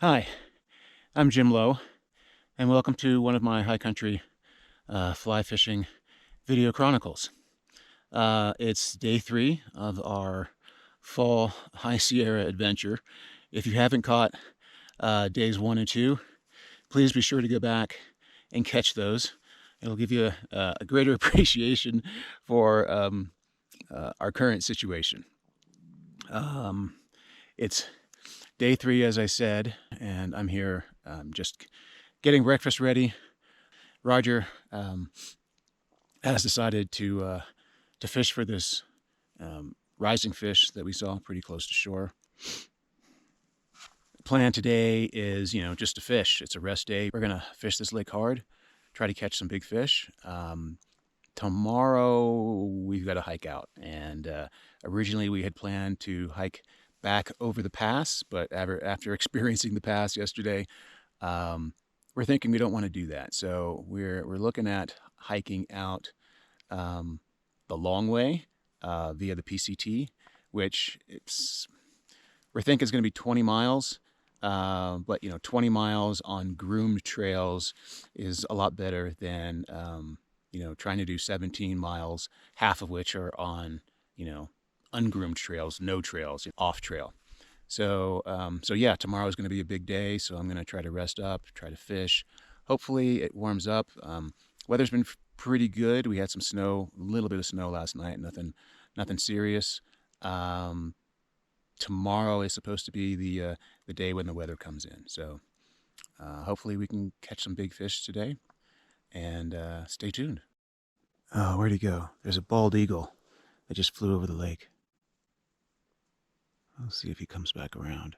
Hi, I'm Jim Lowe, and welcome to one of my high country fly fishing video chronicles. It's day 3 of our fall High Sierra adventure. If you haven't caught days 1 and 2, please be sure to go back and catch those. It'll give you a greater appreciation for our current situation. It's day 3, as I said, and I'm here just getting breakfast ready. Roger has decided to fish for this rising fish that we saw pretty close to shore. The plan today is, just to fish. It's a rest day. We're gonna fish this lake hard, try to catch some big fish. Tomorrow we've got to hike out, and originally we had planned to hike back over the pass, but after experiencing the pass yesterday, we're thinking we don't want to do that. So we're looking at hiking out the long way via the PCT, which we're thinking is going to be 20 miles. But 20 miles on groomed trails is a lot better than trying to do 17 miles, half of which are on ungroomed trails, no trails, off trail. So yeah, tomorrow is going to be a big day. So I'm going to try to rest up, try to fish. Hopefully it warms up. Weather's been pretty good. We had some snow, a little bit of snow last night. Nothing serious. Tomorrow is supposed to be the day when the weather comes in. So hopefully we can catch some big fish today. And stay tuned. Oh, where'd he go? There's a bald eagle that just flew over the lake. I'll see if he comes back around.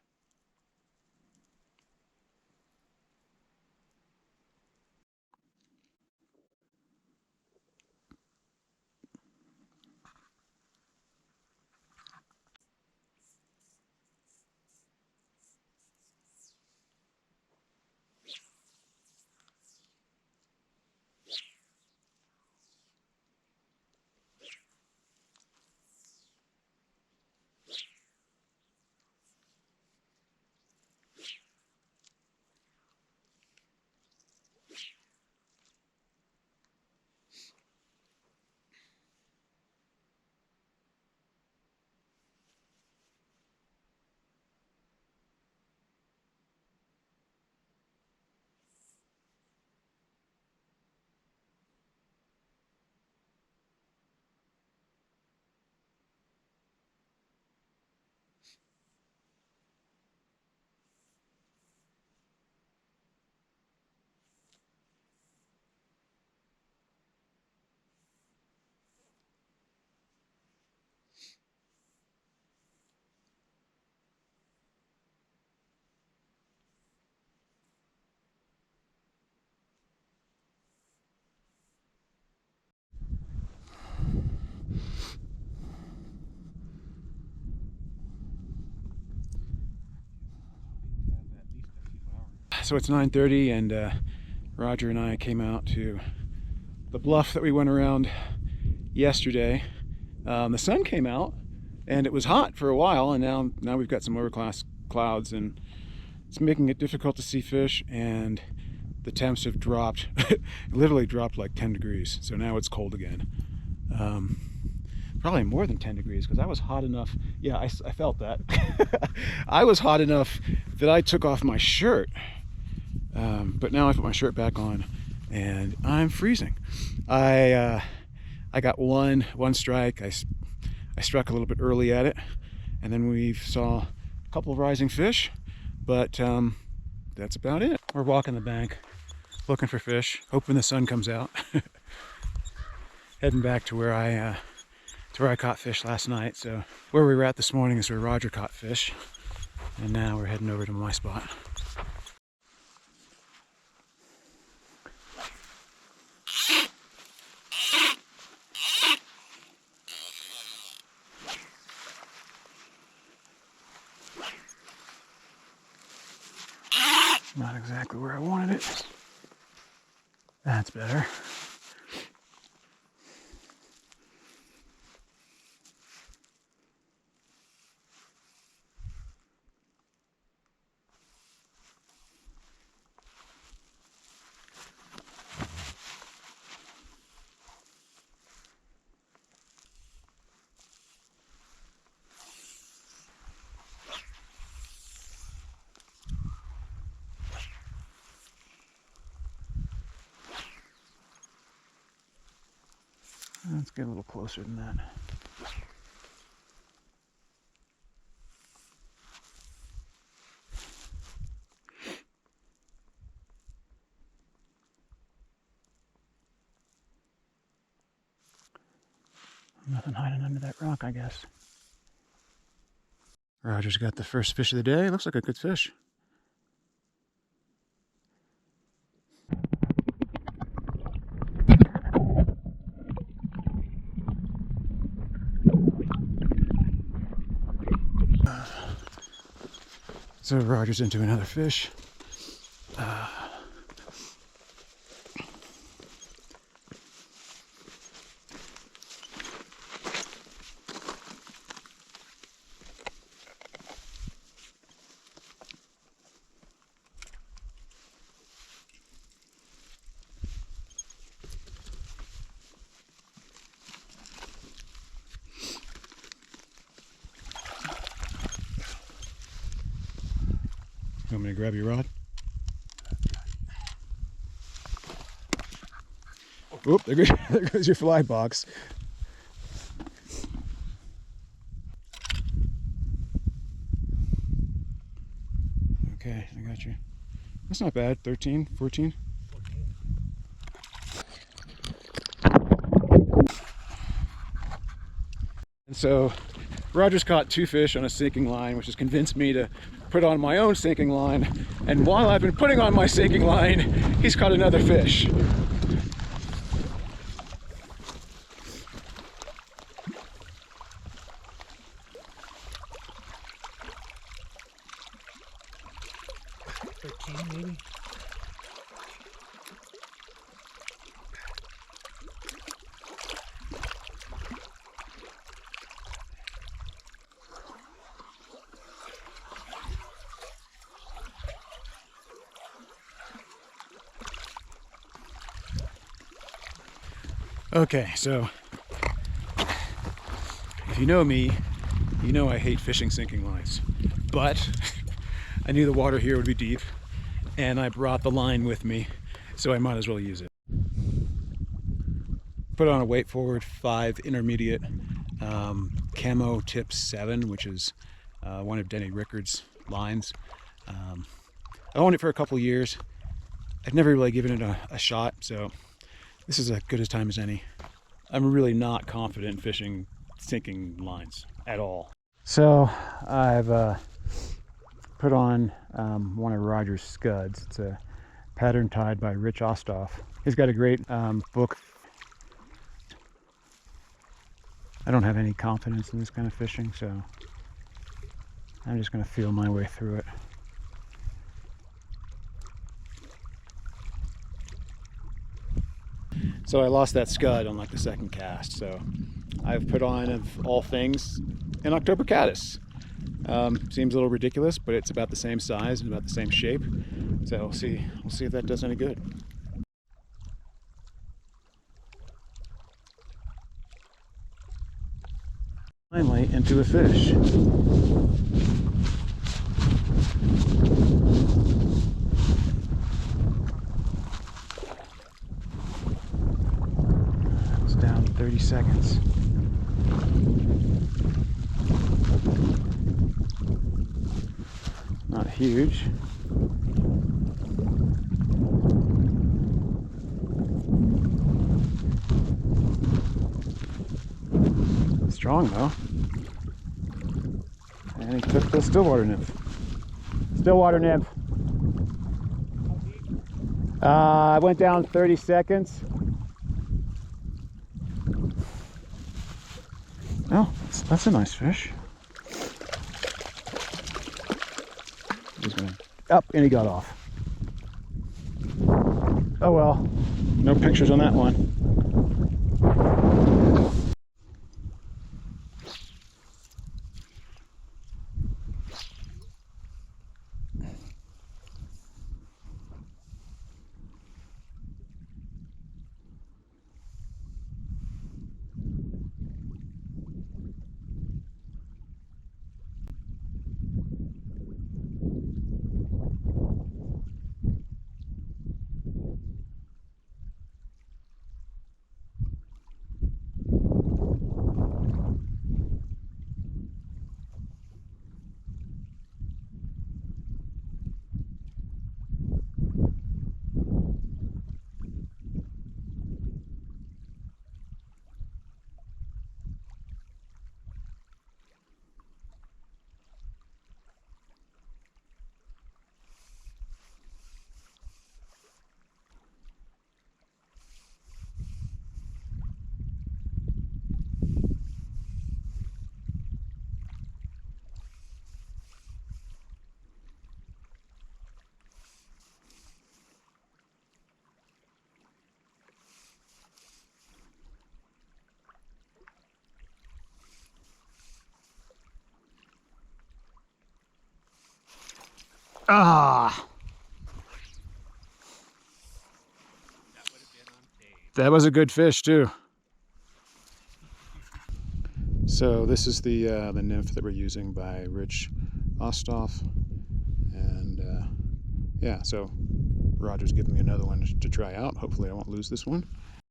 So it's 9:30, and Roger and I came out to the bluff that we went around yesterday. The sun came out, and it was hot for a while, and now we've got some overcast clouds, and it's making it difficult to see fish. And the temps have dropped, literally dropped like 10 degrees. So now it's cold again. Probably more than 10 degrees because I was hot enough. Yeah, I felt that. I was hot enough that I took off my shirt. But now I put my shirt back on and I'm freezing. I got one strike. I struck a little bit early at it, and then we saw a couple of rising fish, but that's about it. We're walking the bank looking for fish, hoping the sun comes out. Heading back to where I caught fish last night. So where we were at this morning is where Roger caught fish, and now we're heading over to my spot. Not exactly where I wanted it. That's better. Let's get a little closer than that. Nothing hiding under that rock, I guess. Roger's got the first fish of the day. Looks like a good fish. So Roger's into another fish. You want me to grab your rod? Oop, there goes your fly box. Okay, I got you. That's not bad. 13, 14. And so Roger's caught 2 fish on a sinking line, which has convinced me to put on my own sinking line. And while I've been putting on my sinking line, he's caught another fish. Maybe. Okay, so if you know me, you know I hate fishing sinking lines, but I knew the water here would be deep and I brought the line with me, so I might as well use it. Put on a weight forward 5 intermediate camo tip 7, which is one of Denny Rickard's lines. I owned it for a couple years. I've never really given it a shot, so this is as good a time as any. I'm really not confident in fishing sinking lines at all. So I've put on one of Roger's scuds. It's a pattern tied by Rich Ostoff. He's got a great book. I don't have any confidence in this kind of fishing, so I'm just going to feel my way through it. So I lost that scud on like the second cast, so I've put on, of all things, an October caddis. Seems a little ridiculous, but it's about the same size and about the same shape. So we'll see if that does any good. Finally, into a fish. It's down 30 seconds. Not huge. Strong though. And he took the stillwater nymph. Stillwater nymph. I went down 30 seconds. Oh, that's a nice fish. He's gonna up, and he got off. Oh well, no pictures on that one. Ah! That was a good fish too. So this is the nymph that we're using by Rich Ostoff, and yeah, so Roger's giving me another one to try out. Hopefully I won't lose this one.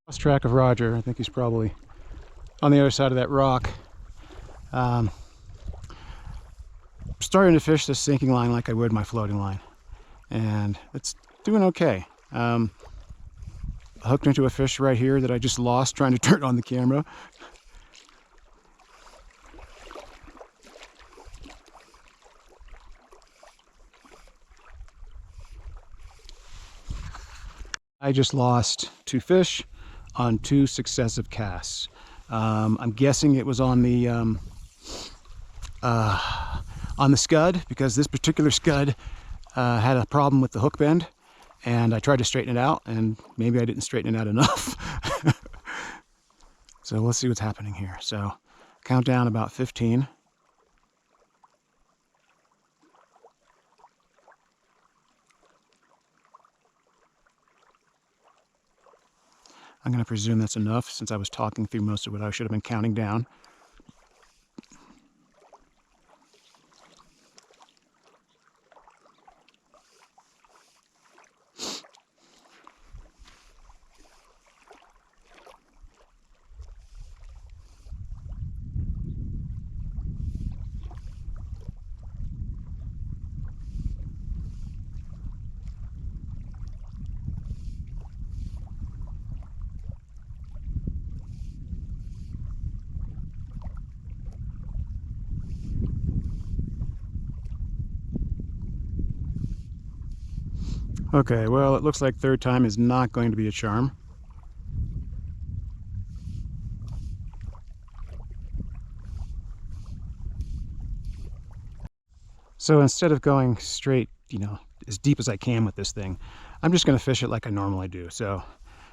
Lost track of Roger. I think he's probably on the other side of that rock. Starting to fish this sinking line like I would my floating line, and it's doing okay. I hooked into a fish right here that I just lost trying to turn on the camera. I just lost 2 fish on 2 successive casts. I'm guessing it was on the scud, because this particular scud had a problem with the hook bend, and I tried to straighten it out, and maybe I didn't straighten it out enough. So let's see what's happening here. So count down about 15. I'm going to presume that's enough, since I was talking through most of what I should have been counting down. Okay, well, it looks like third time is not going to be a charm. So instead of going straight, as deep as I can with this thing, I'm just going to fish it like I normally do. So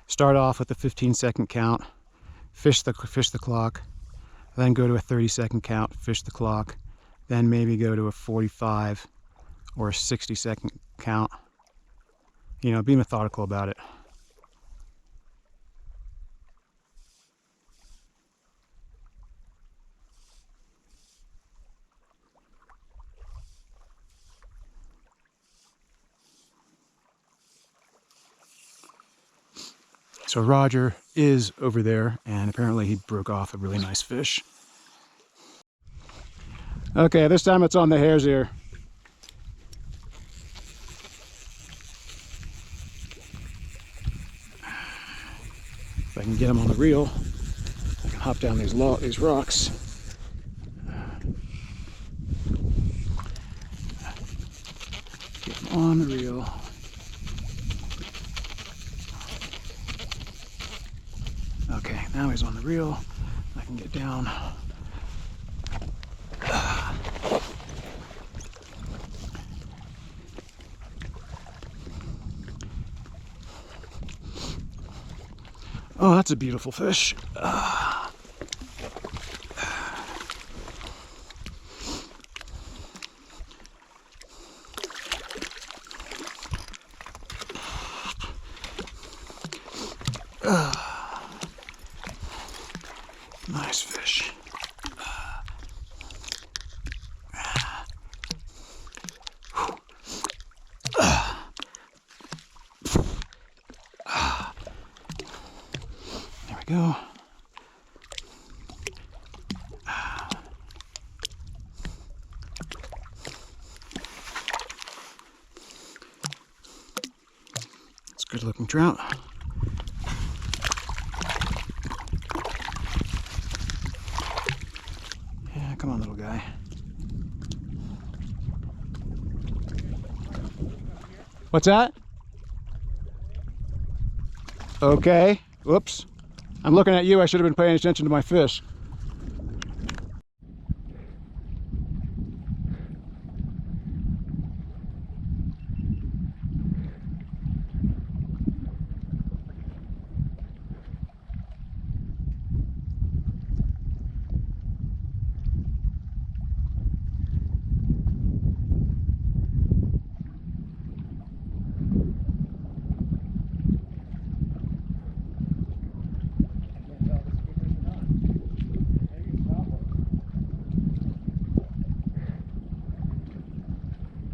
start off with a 15-second count, fish the clock, then go to a 30-second count, fish the clock, then maybe go to a 45 or a 60-second count. Be methodical about it. So Roger is over there, and apparently he broke off a really nice fish. Okay, this time it's on the hare's ear. If I can get him on the reel, I can hop down these rocks. Get him on the reel. Okay, now he's on the reel. I can get down. Oh, that's a beautiful fish. Nice fish. There we go. It's a good looking trout. Yeah, come on, little guy. What's that? Okay. Whoops. I'm looking at you. I should have been paying attention to my fish.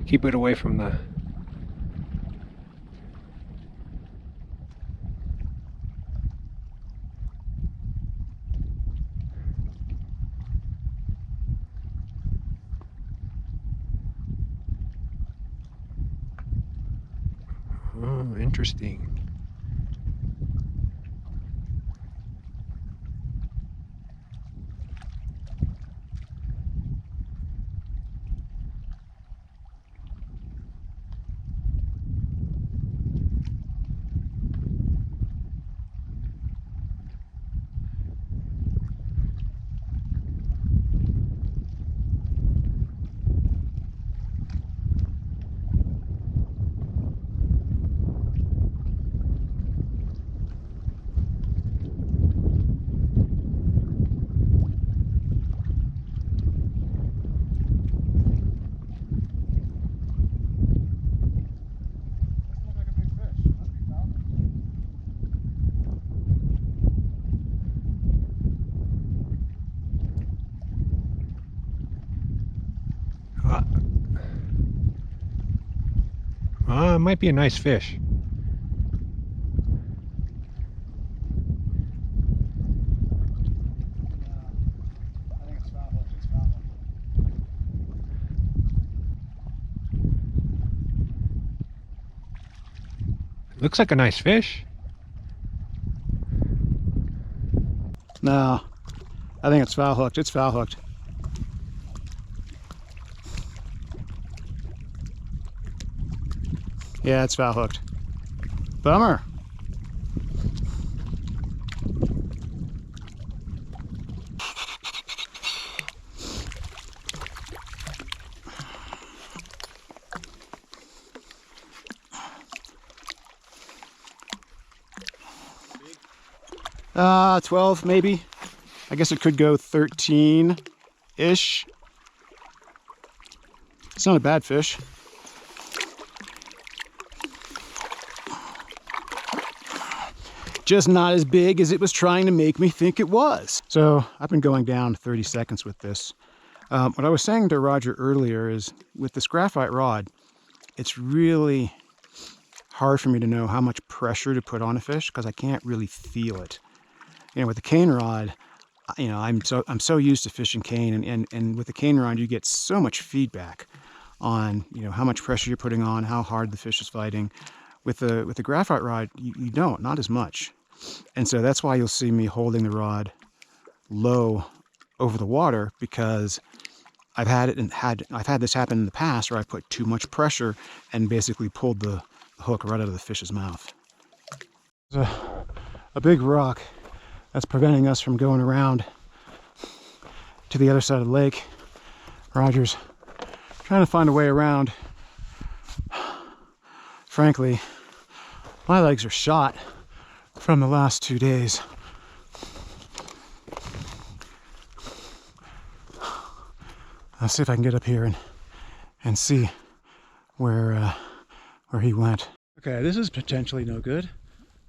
Keep it away from the... Oh, interesting. It might be a nice fish. I think it's foul hooked. It's foul hooked. Looks like a nice fish. No, I think it's foul hooked. It's foul hooked. Yeah, it's foul hooked. Bummer. Uh, 12 maybe. I guess it could go 13-ish. It's not a bad fish. Just not as big as it was trying to make me think it was. So I've been going down 30 seconds with this. What I was saying to Roger earlier is with this graphite rod, it's really hard for me to know how much pressure to put on a fish because I can't really feel it. You know, with the cane rod, you know, I'm so used to fishing cane, and with the cane rod you get so much feedback on, you know, how much pressure you're putting on, how hard the fish is fighting. With the graphite rod, you don't, not as much. And so that's why you'll see me holding the rod low over the water, because I've had this happen in the past where I put too much pressure and basically pulled the hook right out of the fish's mouth. There's a big rock that's preventing us from going around to the other side of the lake. Roger's trying to find a way around. Frankly, my legs are shot from the last 2 days. I'll see if I can get up here and see where he went. Okay, this is potentially no good.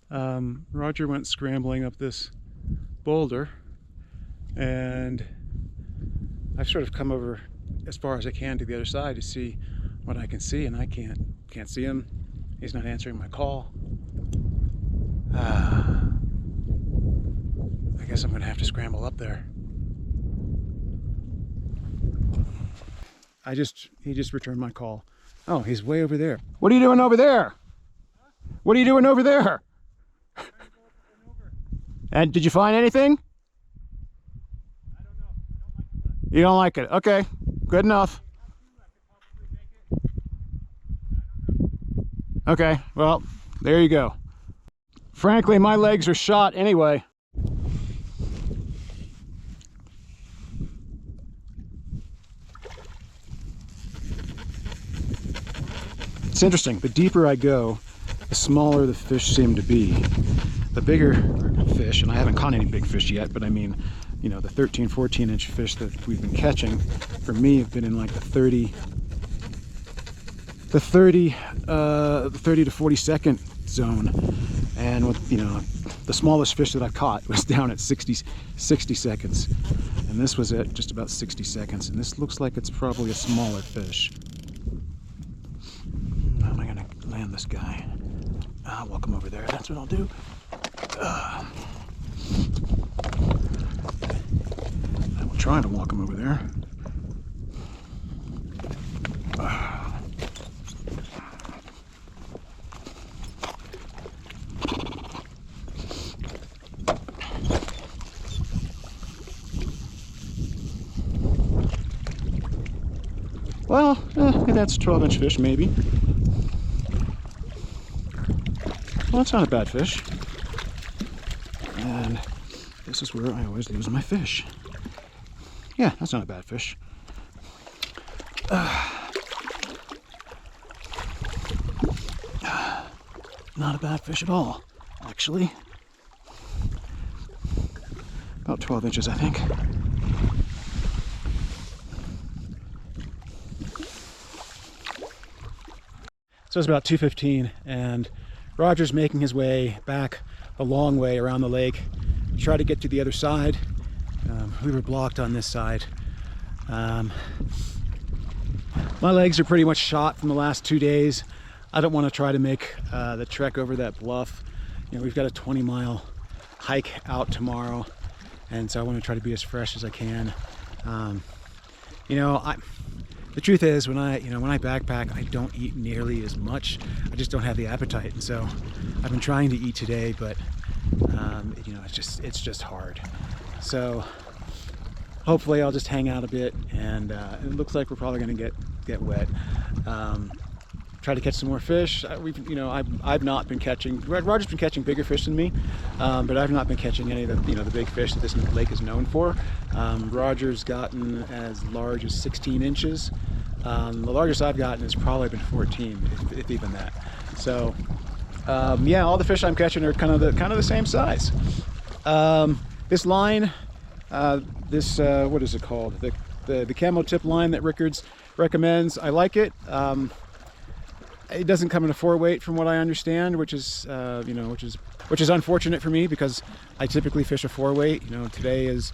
Roger went scrambling up this boulder, and I've sort of come over as far as I can to the other side to see what I can see, and I can't see him. He's not answering my call. I guess I'm gonna have to scramble up there. He just returned my call. Oh, he's way over there. What are you doing over there? What are you doing over there? And did you find anything? I don't know. I don't like the look. You don't like it. Okay, good enough. Okay, well, there you go. Frankly, my legs are shot anyway. It's interesting, the deeper I go, the smaller the fish seem to be. The bigger fish, and I haven't caught any big fish yet, but I mean, you know, the 13, 14-inch fish that we've been catching, for me, have been in like the 30 to 40 second zone. And with, you know, the smallest fish that I caught was down at 60 seconds. And this was at just about 60 seconds. And this looks like it's probably a smaller fish. this guy. I'll walk him over there. That's what I'll do. I will try to walk him over there. Well, that's a 12-inch fish, maybe. Well, it's not a bad fish. And this is where I always lose my fish. Yeah, that's not a bad fish. Not a bad fish at all, actually. About 12 inches, I think. So it's about 2:15, and Roger's making his way back the long way around the lake to try to get to the other side. We were blocked on this side. My legs are pretty much shot from the last 2 days. I don't want to try to make the trek over that bluff. You know, we've got a 20-mile hike out tomorrow, and so I want to try to be as fresh as I can. You know, the truth is, when I backpack, I don't eat nearly as much. I just don't have the appetite, and so I've been trying to eat today, but you know, it's just hard. So hopefully, I'll just hang out a bit, and it looks like we're probably going to get wet. Try to catch some more fish. I've not been catching. Roger's been catching bigger fish than me, but I've not been catching any of the big fish that this lake is known for. Roger's gotten as large as 16 inches. The largest I've gotten has probably been 14, if even that. So yeah, all the fish I'm catching are kind of the same size. This line, what is it called? The camo tip line that Rickards recommends. I like it. It doesn't come in a 4-weight from what I understand, which is unfortunate for me because I typically fish a 4-weight. You know, today is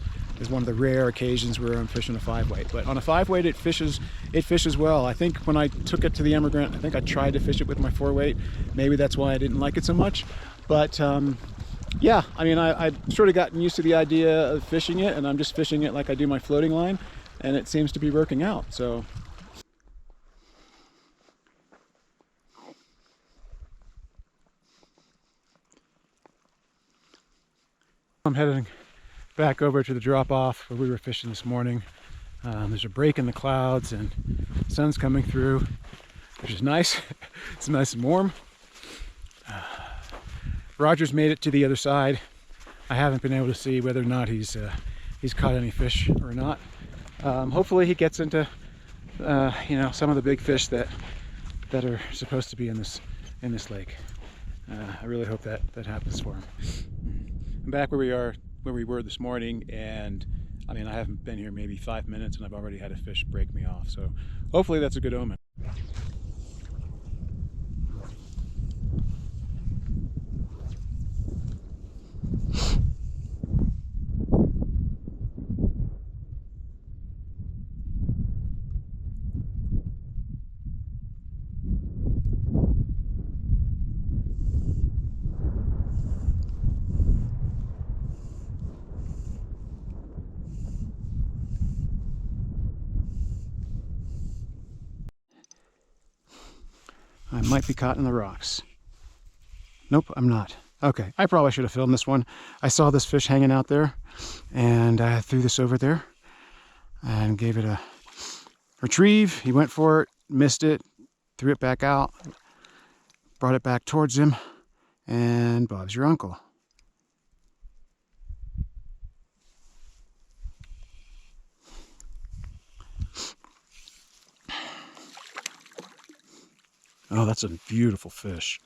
one of the rare occasions where I'm fishing a 5-weight. But on a 5-weight, it fishes well. I think when I took it to the Emigrant, I think I tried to fish it with my 4-weight. Maybe that's why I didn't like it so much. But yeah, I mean, I've sort of gotten used to the idea of fishing it, and I'm just fishing it like I do my floating line, and it seems to be working out. So. I'm heading back over to the drop-off where we were fishing this morning. There's a break in the clouds and the sun's coming through, which is nice. It's nice and warm. Roger's made it to the other side. I haven't been able to see whether or not he's caught any fish or not. Hopefully he gets into some of the big fish that are supposed to be in this lake. I really hope that happens for him. I'm back where we were this morning, and I mean, I haven't been here maybe 5 minutes and I've already had a fish break me off, so hopefully that's a good omen. I might be caught in the rocks. Nope, I'm not. Okay, I probably should have filmed this one. I saw this fish hanging out there, and I threw this over there and gave it a retrieve. He went for it, missed it, threw it back out, brought it back towards him, and Bob's your uncle. Oh, that's a beautiful fish.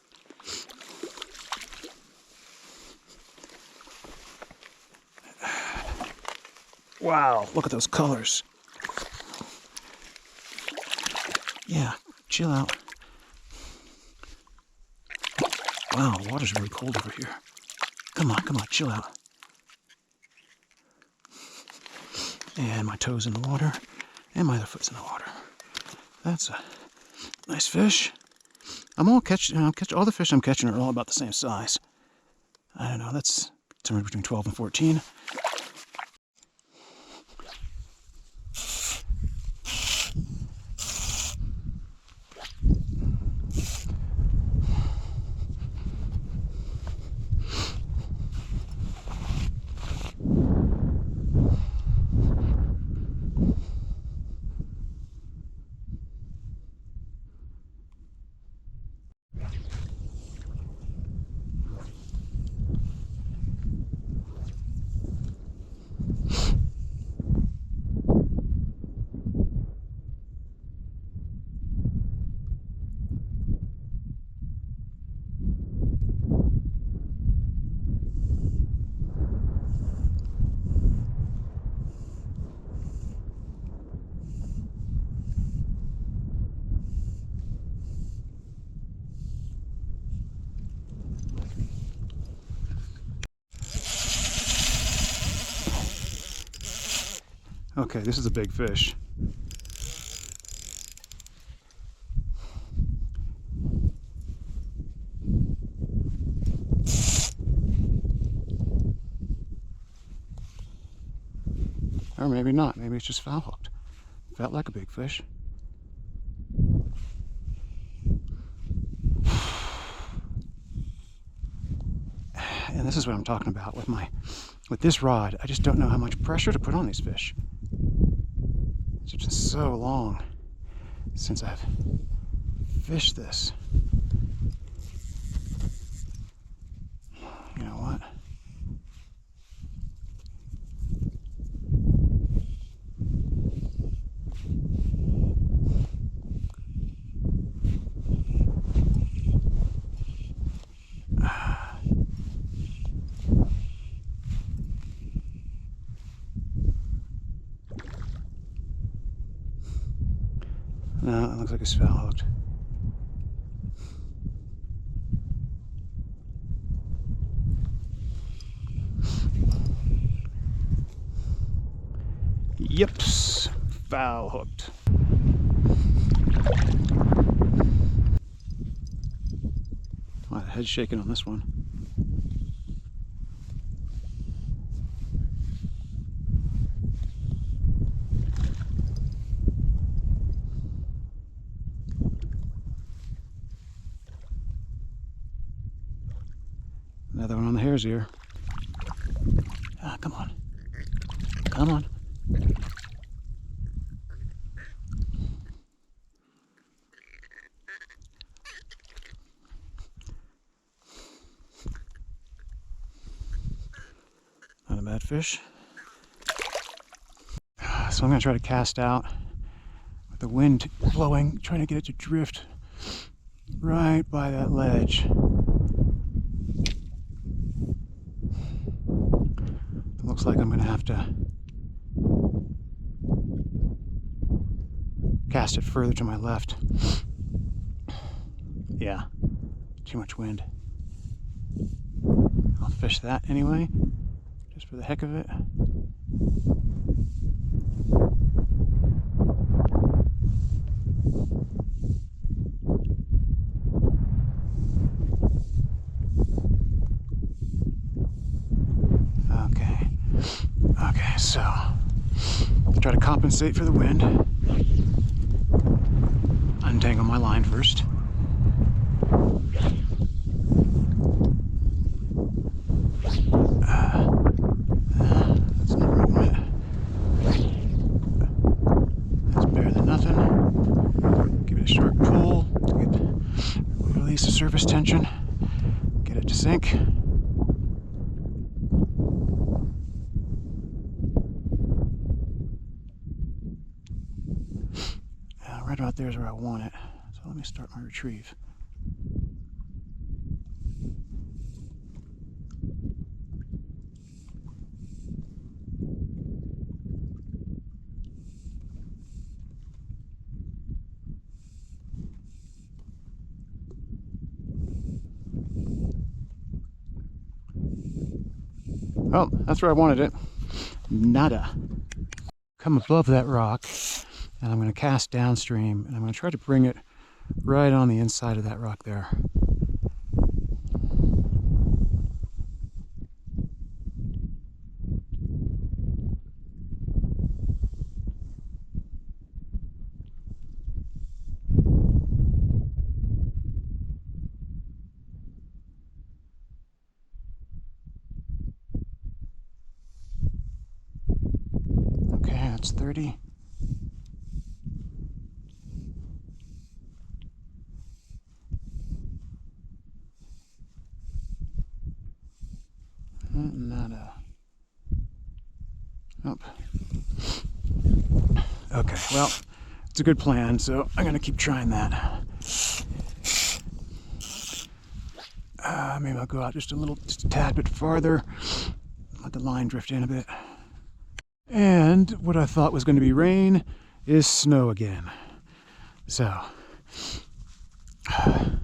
Wow, look at those colors. Yeah, chill out. Wow, the water's really cold over here. Come on, chill out. And my toes in the water, and my other foot's in the water. That's a nice fish. I'll catch all the fish I'm catching are all about the same size. I don't know, that's somewhere between 12 and 14. Okay, this is a big fish. Or maybe not, maybe it's just foul hooked. Felt like a big fish. And this is what I'm talking about with this rod. I just don't know how much pressure to put on these fish. It's been so long since I've fished this. You know what? No, it looks like it's foul hooked. Yips, foul hooked. Wow, the head's shaking on this one. Another one on the hare's ear. Ah, come on. Come on. Not a bad fish. So I'm going to try to cast out with the wind blowing, trying to get it to drift right by that ledge. Looks like I'm going to have to cast it further to my left. Yeah, too much wind. I'll fish that anyway, just for the heck of it. Okay, so I'll try to compensate for the wind. Untangle my line first. That's not right. That's better than nothing. Give it a short pull to release the surface tension. Get it to sink. Right about there is where I want it. So let me start my retrieve. Oh, that's where I wanted it. Nada. Come above that rock, and I'm going to cast downstream, and I'm going to try to bring it right on the inside of that rock there. Okay, that's 30. Nada. Nope. Okay, well, it's a good plan, so I'm gonna keep trying that. Maybe I'll go out just a tad bit farther, let the line drift in a bit. And what I thought was going to be rain is snow again. So, I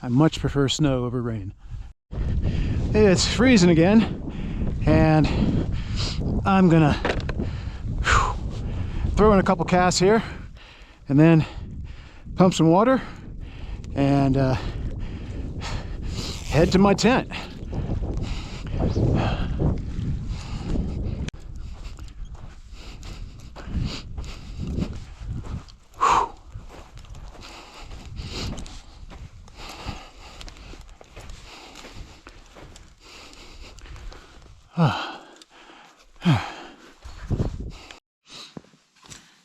much prefer snow over rain. It's freezing again, and I'm gonna throw in a couple casts here, and then pump some water, and head to my tent.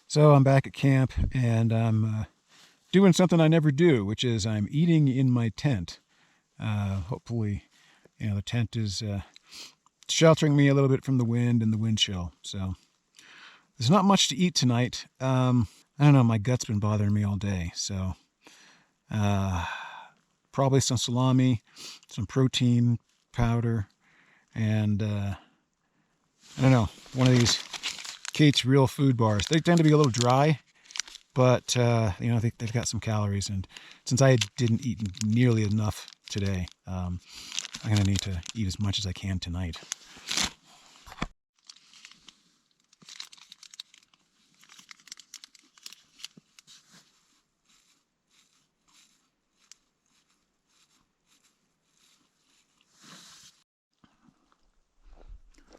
So I'm back at camp, and I'm doing something I never do, which is I'm eating in my tent. Hopefully, the tent is sheltering me a little bit from the wind and the wind chill. So there's not much to eat tonight. I don't know, my gut's been bothering me all day. So probably some salami, some protein powder, and I don't know, one of these Kate's Real Food bars. They tend to be a little dry, but I think they've got some calories. And since I didn't eat nearly enough today, I'm gonna need to eat as much as I can tonight.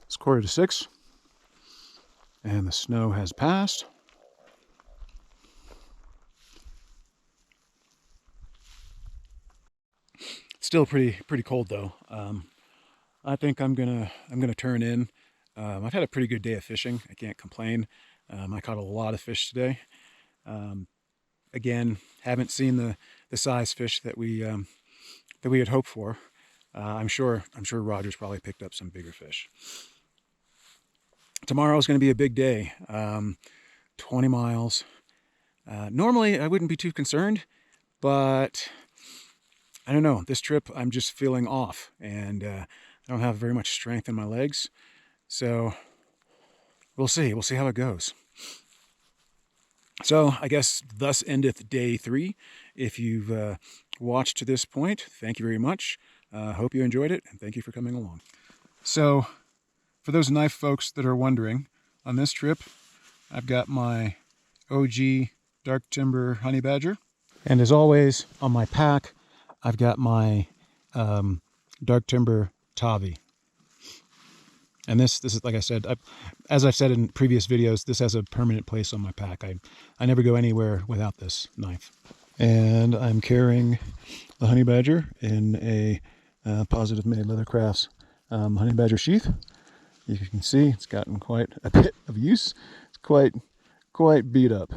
It's 5:45, and the snow has passed. Still pretty cold though. I think I'm gonna turn in. I've had a pretty good day of fishing. I can't complain. I caught a lot of fish today. Again, haven't seen the size fish that we had hoped for. I'm sure Roger's probably picked up some bigger fish. Tomorrow is going to be a big day. 20 miles. Normally I wouldn't be too concerned, but I don't know. This trip I'm just feeling off, and I don't have very much strength in my legs. So we'll see. We'll see how it goes. So I guess thus endeth day 3. If you've watched to this point, thank you very much. Hope you enjoyed it, and thank you for coming along. So for those knife folks that are wondering, on this trip, I've got my OG Dark Timber Honey Badger. And as always, on my pack, I've got my Dark Timber Tavi. And this is, like I said, as I've said in previous videos, this has a permanent place on my pack. I never go anywhere without this knife. And I'm carrying the Honey Badger in a Positive Made Leather Crafts Honey Badger sheath. You can see it's gotten quite a bit of use. It's quite beat up.